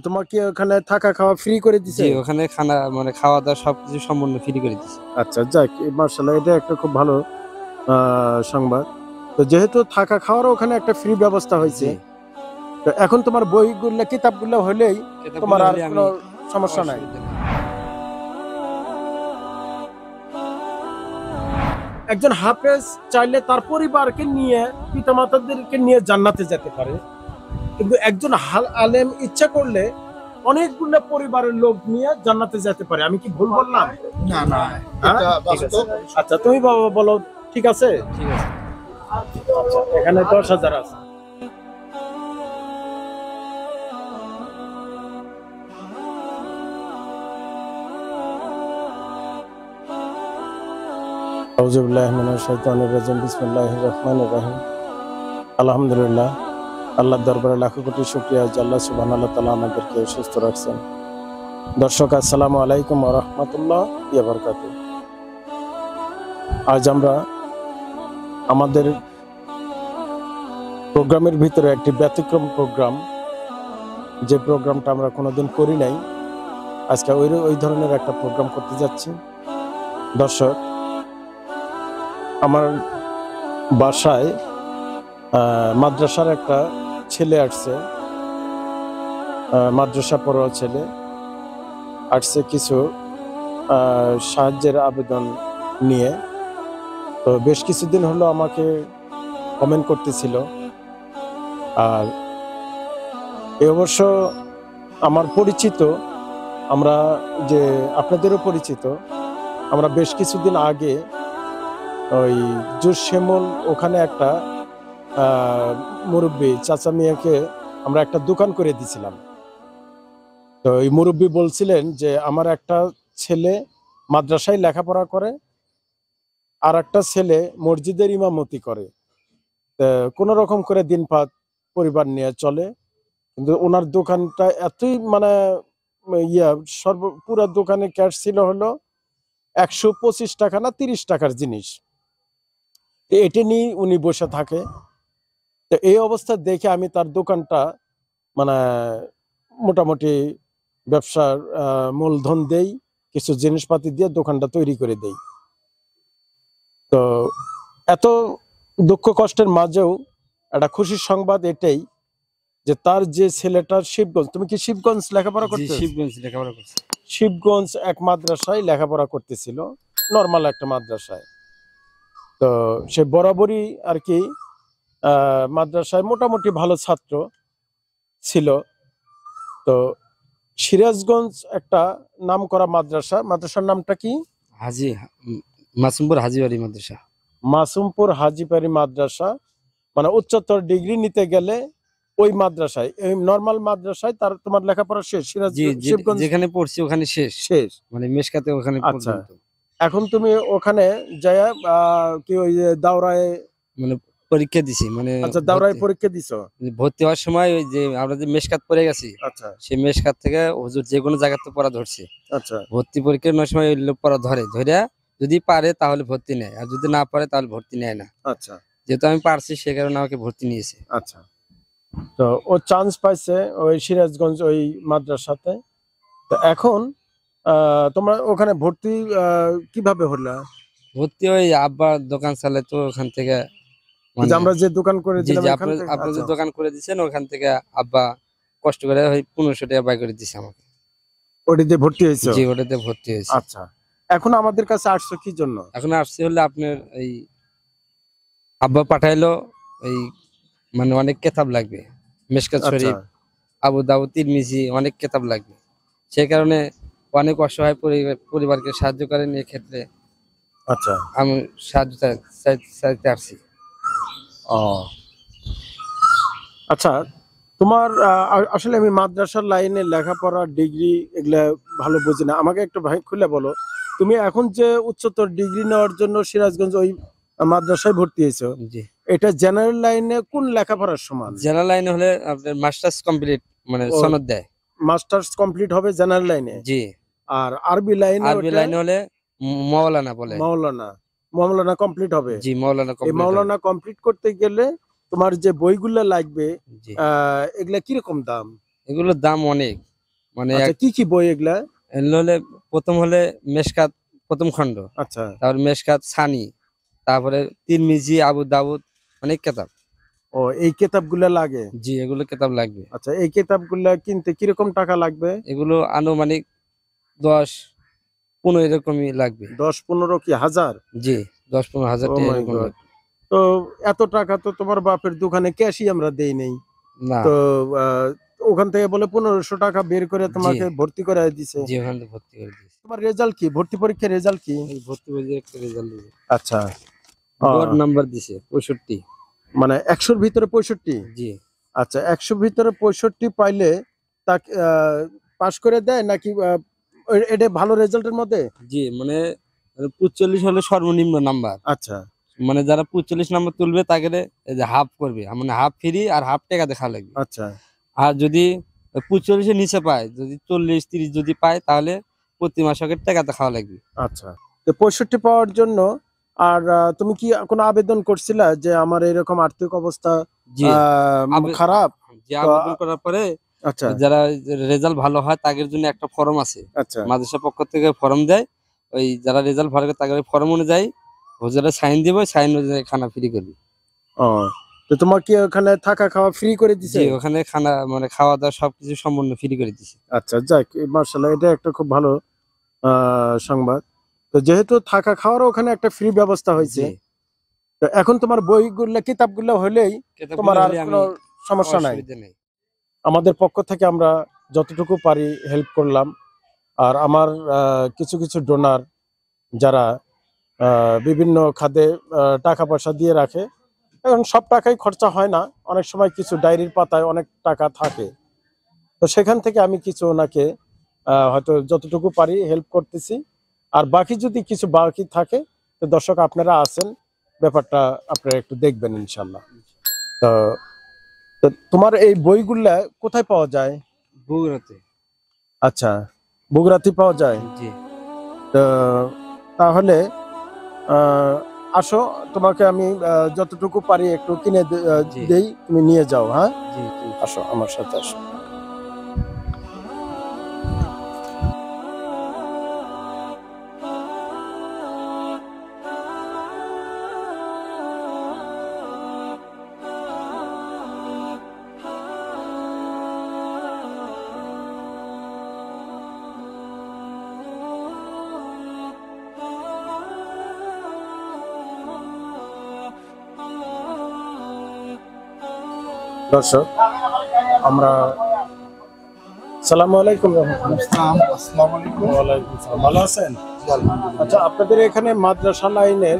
তোমার কি ওখানে থাকা খাওয়া ফ্রি করে দিছে? জি, ওখানে খানা মানে খাওয়া দাওয়া সবকিছু সম্পূর্ণ ফ্রি করে দিছে। আচ্ছা, যাক মাশাআল্লাহ, এটা একটা খুব ভালো সংবাদ। তো যেহেতু থাকা খাওয়ারও ওখানে একটা ফ্রি ব্যবস্থা হয়েছে, জি, তো এখন তোমার বইগুলা কিতাবগুলো হলেই তোমার কিতাবগুলো আর হলে কোনো আমি সমস্যা নাই। অসুবিধা নেই। একজন হাফেজ চাইলে তার পরিবারকে নিয়ে, পিতামাতাদেরকে নিয়ে জান্নাতে যেতে পারে, কিন্তু একজন আলেম ইচ্ছা করলে অনেকগুলো পরিবারের লোক নিয়ে জান্নাতে যেতে পারে। আমি কি ভুল বললাম? না না, হ্যাঁ? এটা ঠিক আছে। বাস্তব। আচ্ছা, তুমি বাবা বলো, ঠিক আছে? ঠিক আছে। আচ্ছা, এখানে 10,000 আছে। আউযুবিল্লাহি মিনাশ শাইতানির রাজিম। বিসমিল্লাহির রহমানির রহিম। আলহামদুলিল্লাহ, আল্লাহর দরবারে লাখো কোটি শুকরিয়া যে আল্লাহ সুবহানাহু ওয়া তাআলা আমাদেরকে সুস্থ রাখছেন। দর্শক, আসসালামু আলাইকুম ওয়া রাহমাতুল্লাহি ওয়া বারাকাতুহু। আজ আমরা আমাদের প্রোগ্রামের ভিতরে একটি ব্যতিক্রম প্রোগ্রাম, যে প্রোগ্রামটা আমরা কোনোদিন করি নাই, আজকে ওই ধরনের একটা প্রোগ্রাম করতে যাচ্ছি। দর্শক, আমার বাসায় মাদ্রাসার একটা ছেলে আসছে, মাদ্রাসা পড়ুয়া ছেলে আসছে কিছু সাহায্যের আবেদন নিয়ে। তো বেশ কিছুদিন হলো আমাকে কমেন্ট করতেছিল। আর এ অবশ্য আমার পরিচিত, আমরা যে আপনাদেরও পরিচিত, আমরা বেশ কিছুদিন আগে ওই জুস শ্যামল ওখানে একটা মুরব্বী চাচা মিয়াকে আমরা একটা দোকান করে দিয়েছিলাম। তো এই মুরব্বী বলছিলেন যে আমার একটা ছেলে মাদ্রাসায় লেখাপড়া করে, আর একটা ছেলে মসজিদের ইমামতি করে, কোন রকম করে দিনপাত পরিবার নিয়ে চলে। কিন্তু ওনার দোকানটা এতই মানে ইয়া পুরা দোকানে ক্যাশ ছিল হলো 125 টাকা না 30 টাকার জিনিস, এটা নিয়ে উনি বসে থাকে। তো এই অবস্থা দেখে আমি তার দোকানটা মানে মোটামুটি ব্যবসার মূলধন দেই, কিছু জিনিসপাতি দিয়ে দোকানটা তৈরি করে দেই। তো এত দুঃখ কষ্টের মাঝেও একটা খুশির সংবাদ এটাই যে তার যে ছেলেটার শিবগঞ্জ, তুমি কি শিবগঞ্জ লেখাপড়া জি, করতে? শিবগঞ্জ লেখাপড়া করছি। শিবগঞ্জ এক মাদ্রাসায় লেখাপড়া করতেছিল, নর্মাল একটা মাদ্রাসায়। তো সে বরাবরই আর কি মাদ্রাসায় মোটামুটি ভালো ছাত্র ছিল। তো সিরাজগঞ্জ একটা নামকরা মাদ্রাসার নামটা কি? হাজি মাসুমপুর হাজিবাড়ি মাদ্রাসা। মাসুমপুর হাজিপাড়ি মাদ্রাসা, মানে উচ্চতর ডিগ্রি নিতে গেলে ওই মাদ্রাসায়, এই নরমাল মাদ্রাসায় তার তোমার লেখাপড়া শেষ। জি, শিবগঞ্জ যেখানে পড়ছি ওখানে শেষ, শেষ। মানে মেশকাতে ওখানে আচ্ছা, পর্যন্ত। এখন তুমি ওখানে যায় কি ওই যে দাওরায়, মানে পরীক্ষা দিছি, মানে আচ্ছা দাওরায় পরীক্ষা দিছো? ভর্তি হওয়ার সময় ওই যে আমরা যে মেশকাত পড়ে গেছি, আচ্ছা সেই মেশকাত থেকে হুজুর যে কোনো জায়গাতে পড়া ধরছে। আচ্ছা ভর্তি পরীক্ষার সময় ওই লোক পড়া ধরে যদি পারে তাহলে ভর্তি নেয়, আর যদি না পারে তাহলে ভর্তি নেয় না। আচ্ছা যেহেতু আমি পারছি সে কারণে আমাকে ভর্তি নিয়েছে। আচ্ছা। তো ও চান্স পাইছে ওই সিরাজগঞ্জ ওই মাদ্রাসাতে। তো এখন তোমরা ওখানে ভর্তি কিভাবে হলো? ভর্তি ওই আব্বার দোকান চালে তো ওখান থেকে, মানে আমরা যে দোকান করে জি দিলাম জি, এখান থেকে? আপনার যে আচ্ছা, দোকান করে দিচ্ছেন ওখান থেকে আব্বা কষ্ট করে ওই 1500 টাকা বাই করে দিচ্ছে আমাকে। ওটিতে ভর্তি হয়েছে? জি, ওটাতে ভর্তি হয়েছে। আচ্ছা, এখন আমাদের কাছে আসছো কি জন্য? এখন আসছে হলে আপনার এই আব্বা পাঠাইলো, এই মানে অনেক কেতাব লাগবে, মিশকাত আচ্ছা শরীফ, আবু দাউদ, তিরমিজি, অনেক কেতাব লাগবে। সেই কারণে অনেক অসহায় পরিবারকে সাহায্য করেন, এক্ষেত্রে আচ্ছা। আমি সাহায্য চাইতে আসছি। ও আচ্ছা, তোমার আসলে আমি মাদ্রাসার লাইনে লেখাপড়া ডিগ্রি এগুলা ভালো বুঝি না, আমাকে একটু ভাই খুলে বলো। তুমি এখন যে উচ্চতর ডিগ্রি নেওয়ার জন্য সিরাজগঞ্জ ওই মাদ্রাসায় ভর্তি হয়েছো, জি, এটা জেনারেল লাইনে কোন লেখাপড়ার সমান? জেনারেল লাইনে হলে আপনার মাস্টার্স কমপ্লিট, মানে ও সনদ দেয়। মাস্টার্স কমপ্লিট হবে জেনারেল লাইনে। জি, আর আরবি লাইনে আরবি লাইনে হলে মাওলানা বলে। মাওলানা, মাওলানা কমপ্লিট হবে। জি, মাওলানা এই কমপ্লিট হবে। মাওলানা কমপ্লিট করতে গেলে তোমার যে বইগুলো লাগবে জি, এগুলা কিরকম দাম? এগুলোর দাম অনেক, মানে আচ্ছা, কি কি বই এগুলা? হলে প্রথম হলে মেশকাত প্রথম খণ্ড, আচ্ছা, তারপর মেশকাত সানি, তারপরে তিরমিজি, আবু দাউদ, অনেক কেতাব। ও এই কিতাবগুলা লাগে। জি, এগুলো কেতাব লাগবে। আচ্ছা, এই কিতাবগুলা কিনতে কিরকম টাকা লাগবে? এগুলো আনুমানিক 10-15 এরকমই লাগবে। 10-15 কি হাজার? জি, 10-15 হাজার ও টাকা মাই এরকম গড! লাগবে। তো এত টাকা তো তোমার বাপের দোকানে ক্যাশই আমরা দেই নাই। না। তো আহ, ওখান থেকে বলে 1500 টাকা বের করে জি, তোমাকে ভর্তি করে দিছে। জি, ওখান থেকে ভর্তি করে দিয়েছি। তোমার রেজাল্ট কি? ভর্তি পরীক্ষার রেজাল্ট কি? এই ভর্তি পরীক্ষার একটা রেজাল্ট দিয়েছে, আচ্ছা, গড় আহ, নাম্বার দিছে 65। মানে 100-র ভিতরে 65? জি, আচ্ছা, 100-র ভিতরে 65 পাইলে তাকে পাস করে দেয় নাকি এটা ভালো রেজাল্টের মধ্যে? জি, মানে 45 হলে সর্বনিম্ন নাম্বার। আচ্ছা, মানে যারা 45 নাম্বার তুলবে তাকে এই যে হাফ করবে, মানে হাফ ফ্রি আর হাফ টাকা দেখা লাগবে। আচ্ছা, আর যদি 45 এর নিচে পায়, যদি 40-30 যদি পায়, তাহলে প্রতি মাসে ওকে টাকাতে খাওয়া লাগবে। আচ্ছা। তো 65 পাওয়ার জন্য আর তুমি কি কোনো আবেদন করছিলা যে আমার এরকম আর্থিক অবস্থা জি, খারাপ? যে তো আবেদন করার পরে আচ্ছা, যারা রেজাল্ট ভালো হয় তাদের জন্য একটা ফর্ম আছে, আচ্ছা, মাদ্রাসা পক্ষ থেকে ফর্ম দেয়। ওই যারা রেজাল্ট ভালো করে তাদের ফর্ম অনুযায়ী হুজুরা সাইন দিবে, সাইন অনুযায়ী খানা ফ্রি করবে। ও তো তোমার কি ওখানে থাকা খাওয়া ফ্রি করে দিছে? জি, ওখানে খানা মানে খাওয়া দাওয়া সবকিছু সম্পূর্ণ ফ্রি করে দিছে। আচ্ছা, যাক, মার্শাল্লাহ, এটা একটা খুব ভালো সংবাদ। তো যেহেতু থাকা খাওয়ারও ওখানে একটা ফ্রি ব্যবস্থা হয়েছে, জি, তো এখন তোমার বইগুলা কিতাবগুলো হলেই তোমার কেতাবগুলো আর হলে কোনো আমি সমস্যা নাই। অসুবিধা নেই। আমাদের পক্ষ থেকে আমরা যতটুকু পারি হেল্প করলাম। আর আমার কিছু কিছু ডোনার যারা বিভিন্ন খাতে টাকা পয়সা দিয়ে রাখে, এখন সব টাকাই খরচা হয় না, অনেক সময় কিছু ডায়েরির পাতায় অনেক টাকা থাকে। তো সেখান থেকে আমি কিছু ওনাকে হয়তো যতটুকু পারি হেল্প করতেছি। আর বাকি যদি কিছু বাকি থাকে, তো দর্শক আপনারা আছেন, ব্যাপারটা আপনারা একটু দেখবেন ইনশাল্লাহ। তো তো তোমার এই বইগুলা কোথায় পাওয়া যায়? বগুড়াতে। আচ্ছা, বগুড়াতে পাওয়া যায়। জি, তো তাহলে আহ, আসো, তোমাকে আমি যতটুকু পারি একটু কিনে জি, দেই, তুমি নিয়ে যাও। হ্যাঁ, জি, জি। আসো আমার সাথে আসো। দর্শক, আমরা সালামু আলাইকুম রহমতুল্লাহ। আসসালামু আলাইকুম। ওয়ালাইকুম আসসালাম। ভালো আছেন? জি, আলহামদুলিল্লাহ। আচ্ছা, আপনাদের এখানে মাদ্রাসা লাইনের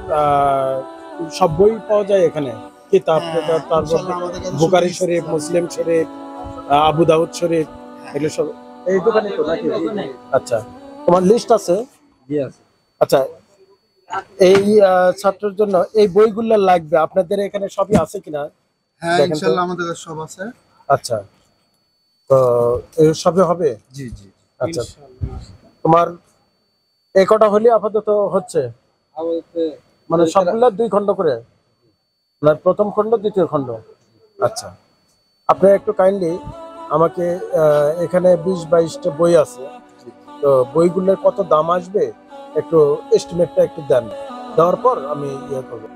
সব বই পাওয়া যায় এখানে? কিতাব টিতাব, তারপর ইনশাআল্লাহ আমাদের কাছে বুখারী শুধু শরীফ, মুসলিম শরীফ, আবু দাউদ শরীফ, এগুলো সব এই দোকানে তো নাকি? আচ্ছা, তোমার লিস্ট আছে? জি আছে। আচ্ছা, এই ছাত্রের জন্য এই বইগুলো লাগবে, আপনাদের এখানে সবই আছে কিনা হ্যাঁ, দেখেন তো। ইনশাআল্লাহ আমাদের কাছে সব আছে। আচ্ছা, তো এই সবই হবে? জি, জি। আচ্ছা, তোমার এই কটা হলে আপাতত হচ্ছে, মানে সবগুলা 2 খণ্ড করে, না প্রথম খণ্ড দ্বিতীয় খণ্ড? আচ্ছা, আপনি একটু কাইন্ডলি আমাকে এখানে 20-22টা বই আছে, তো বইগুলোর কত দাম আসবে একটু এস্টিমেটটা একটু দেন, দেওয়ার পর আমি ইয়ে করবো।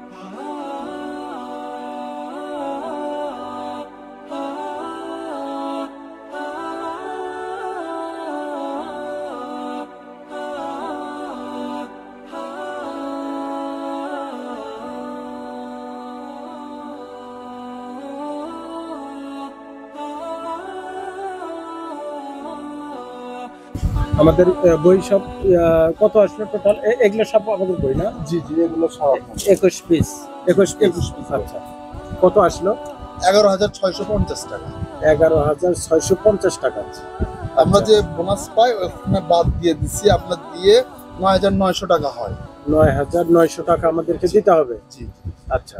আমাদের বই সব কত আসলো টোটাল? এগুলো সব আমাদের বই না? জি, জি, এগুলো সব 21 পিস? 21 পিস, আচ্ছা। কত আসলো? 11,650 টাকা। 11,650 টাকা। আমরা যে বোনাস পাই ওখানে বাদ দিয়ে দিছি, আপনার দিয়ে 9,900 টাকা হয়। 9,900 টাকা আমাদেরকে দিতে হবে। জি, আচ্ছা,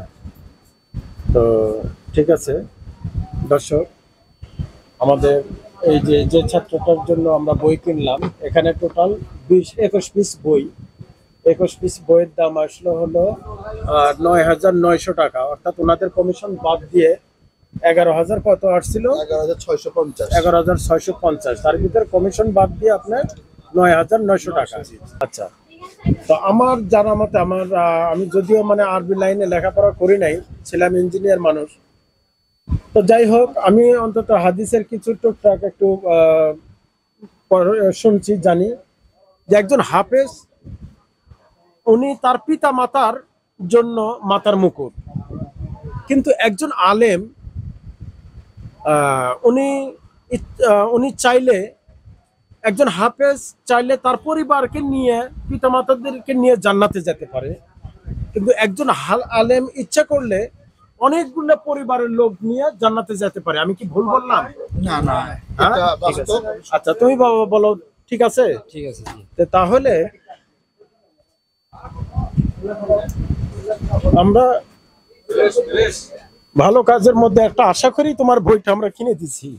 তো ঠিক আছে দর্শক, আমাদের এই যে যে ছাত্রটার জন্য আমরা বই কিনলাম, এখানে টোটাল 21 পিস বই। 21 পিস বইয়ের দাম আসলো হলো 9,900 টাকা, অর্থাৎ ওনাদের কমিশন বাদ দিয়ে 11,000 কত আসছিল? 11,650। 11,650, তার ভিতরে কমিশন বাদ দিয়ে আপনার 9,900 টাকা। আচ্ছা, তো আমার জানা মতে আমি যদিও মানে আরবি লাইনে লেখাপড়া করি নাই, ছিলাম ইঞ্জিনিয়ার মানুষ, তো যাই হোক আমি অন্তত হাদিসের কিছু টুকটাক একটু শুনছি, জানি যে একজন হাফেজ উনি তার পিতা মাতার জন্য মাতার মুকুট, কিন্তু একজন আলেম উনি চাইলে, একজন হাফেজ চাইলে তার পরিবারকে নিয়ে, পিতা মাতাদেরকে নিয়ে জান্নাতে যেতে পারে, কিন্তু একজন আলেম ইচ্ছা করলে অনেকগুলো পরিবারের লোক নিয়ে জান্নাতে যেতে পারে। আমি কি ভুল বললাম? না না, হ্যাঁ? এটা ঠিক আছে। বাস্তব। আচ্ছা, তুমি বাবা বলো, ঠিক আছে? ঠিক আছে জি। তো তাহলে আমরা ভালো কাজের মধ্যে একটা আশা করি তোমার বইটা আমরা কিনে দিছি।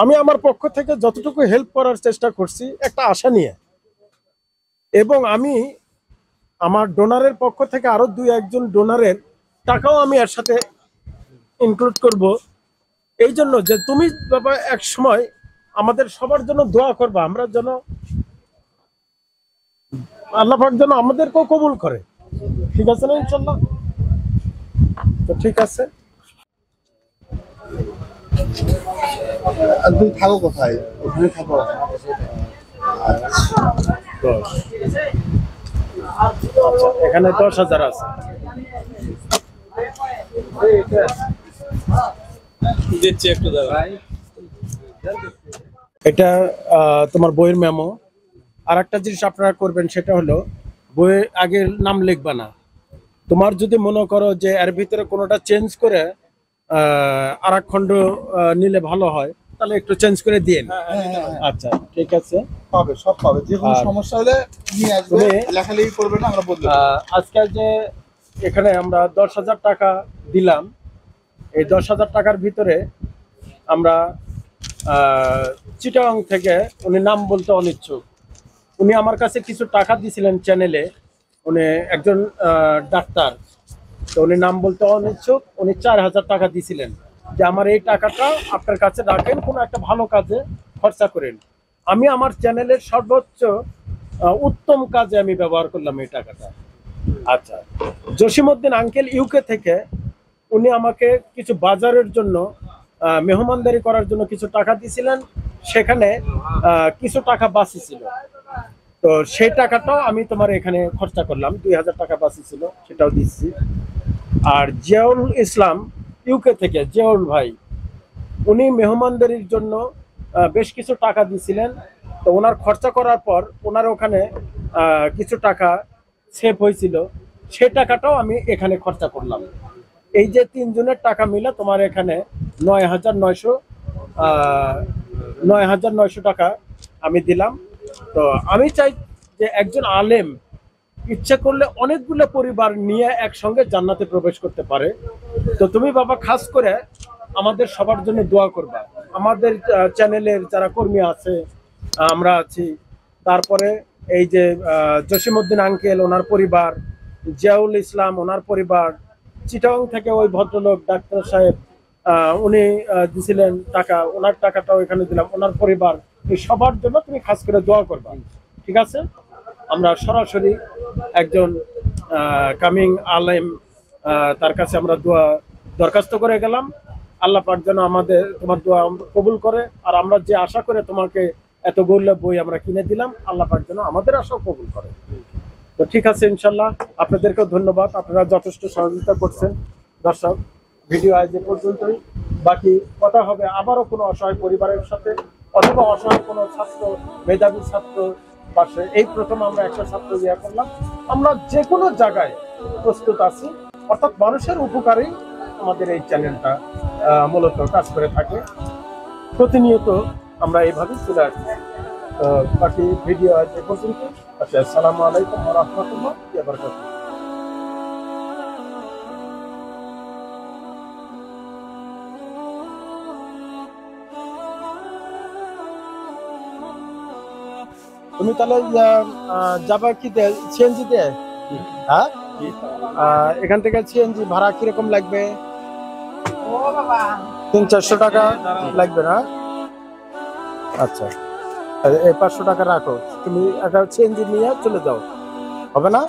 আমি আমার পক্ষ থেকে যতটুকু হেল্প করার চেষ্টা করছি একটা আশা নিয়ে, এবং আমি আমার ডোনারের পক্ষ থেকে আরো 2-1 জন ডোনারের টাকাও আমি এর সাথে ইনক্লুড করব, এই জন্য যে তুমি বাবা এক সময় আমাদের সবার জন্য দোয়া করবা, আমরা যেন আল্লাহ পাক যেন আমাদেরকেও কবুল করে। ঠিক আছে না ইনশাল্লাহ? তো ঠিক আছে। আর তুমি থাকো কোথায়? ওখানে থাকো। 10। আচ্ছা, এখানে 10,000 আছে। দিচ্ছি একটু দাঁড়া। এটা তোমার বইয়ের মেমো। আর একটা জিনিস আপনারা করবেন, সেটা হলো বইয়ে আগে নাম লিখবা না। তোমার যদি মনে করো যে এর ভিতরে কোনোটা চেঞ্জ করে আর এক খণ্ড নিলে ভালো হয়, তাহলে একটু চেঞ্জ করে দিয়ে নিন। আচ্ছা, ঠিক আছে। পাবে, সব পাবে। যে কোনো আর সমস্যা হলে নিয়ে আসবে, তুমি- লেখালেখি করবে না, আমরা বদলে দেব। আজকে যে এখানে আমরা 10,000 টাকা দিলাম, এই 10,000 টাকার ভিতরে আমরা চিটাগাং থেকে, উনি নাম বলতে অনিচ্ছুক, উনি আমার কাছে কিছু টাকা দিয়েছিলেন চ্যানেলে। উনি একজন ডাক্তার, তো উনি নাম বলতে অনিচ্ছুক, উনি 4,000 টাকা দিয়েছিলেন যে আমার এই টাকাটা আপনার কাছে রাখেন, কোনো একটা ভালো কাজে খরচা করেন। আমি আমার চ্যানেলের সর্বোচ্চ উত্তম কাজে আমি ব্যবহার করলাম এই টাকাটা। আচ্ছা, জসিমউদ্দিন আঙ্কেল ইউকে থেকে উনি আমাকে কিছু বাজারের জন্য, মেহমানদারি করার জন্য কিছু টাকা দিয়েছিলেন, সেখানে কিছু টাকা বাকি ছিল, তো সেই টাকাটাও আমি তোমার এখানে খরচা করলাম। 2,000 টাকা বাকি ছিল, সেটাও দিচ্ছি। আর জিয়াউল ইসলাম ইউকে থেকে, জিয়াউল ভাই, উনি মেহমানদারির জন্য বেশ কিছু টাকা দিয়েছিলেন, তো ওনার খরচা করার পর ওনার ওখানে কিছু টাকা সেভ হয়েছিল, সেই টাকাটাও আমি এখানে খরচা করলাম। এই যে 3 জনের টাকা মিলে তোমার এখানে 9,900 টাকা আমি দিলাম। তো আমি চাই যে একজন আলেম ইচ্ছা করলে অনেকগুলো পরিবার নিয়ে একসঙ্গে জান্নাতে প্রবেশ করতে পারে। তো তুমি বাবা খাস করে আমাদের সবার জন্য দোয়া করবা। আমাদের চ্যানেলের যারা কর্মী আছে, আমরা আছি, তারপরে এই যে জসিমউদ্দিন আঙ্কেল ওনার পরিবার, জিয়াউল ইসলাম ওনার পরিবার, চিটাগাং থেকে ওই ভদ্রলোক ডাক্তার সাহেব উনি দিছিলেন টাকা, ওনার টাকাটাও এখানে দিলাম, ওনার পরিবার, এই সবার জন্য তুমি খাস করে দোয়া করবা। ঠিক আছে? আমরা সরাসরি একজন কামিং আলেম, তার কাছে আমরা দরখাস্ত করে গেলাম। আল্লাহ পাক যেন তোমার দোয়া কবুল করে, আর আমরা যে আশা করে তোমাকে এতগুলো বই আমরা কিনে দিলাম, আল্লাহ পাক যেন আমাদের আশাও কবুল করে। তো ঠিক আছে, ইনশাল্লাহ আপনাদেরকেও ধন্যবাদ, আপনারা যথেষ্ট সহযোগিতা করছেন। দর্শক, ভিডিও আজ এ পর্যন্তই। বাকি কথা হবে আবারও কোনো অসহায় পরিবারের সাথে, অথবা অসহায় কোনো ছাত্র, মেধাবী ছাত্র পাশে। এই প্রথম আমরা একটা ছাত্র ইয়ে করলাম। আমরা যে কোনো জায়গায় প্রস্তুত আছি, অর্থাৎ মানুষের উপকারেই আমাদের এই চ্যানেলটা মূলত কাজ করে থাকে। প্রতিনিয়ত আমরা এইভাবেই চলে আসছি। বাকি ভিডিও আজ এ পর্যন্ত। আচ্ছা, আসসালামু আলাইকুম ওয়া রাহমাতুল্লাহি ওয়া বারাকাতুহু। তুমি তাহলে যাবা কি সিএনজি দিয়ে? হ্যাঁ, এখান থেকে সিএনজি ভাড়া কিরকম লাগবে? 300-400 টাকা লাগবে না? আচ্ছা, এই 500 টাকা রাখো, তুমি একটা চেঞ্জ নিয়ে চলে যাও, হবে না?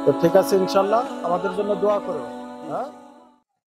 তো ঠিক আছে, ইনশাল্লাহ আমাদের জন্য দোয়া করো। হ্যাঁ।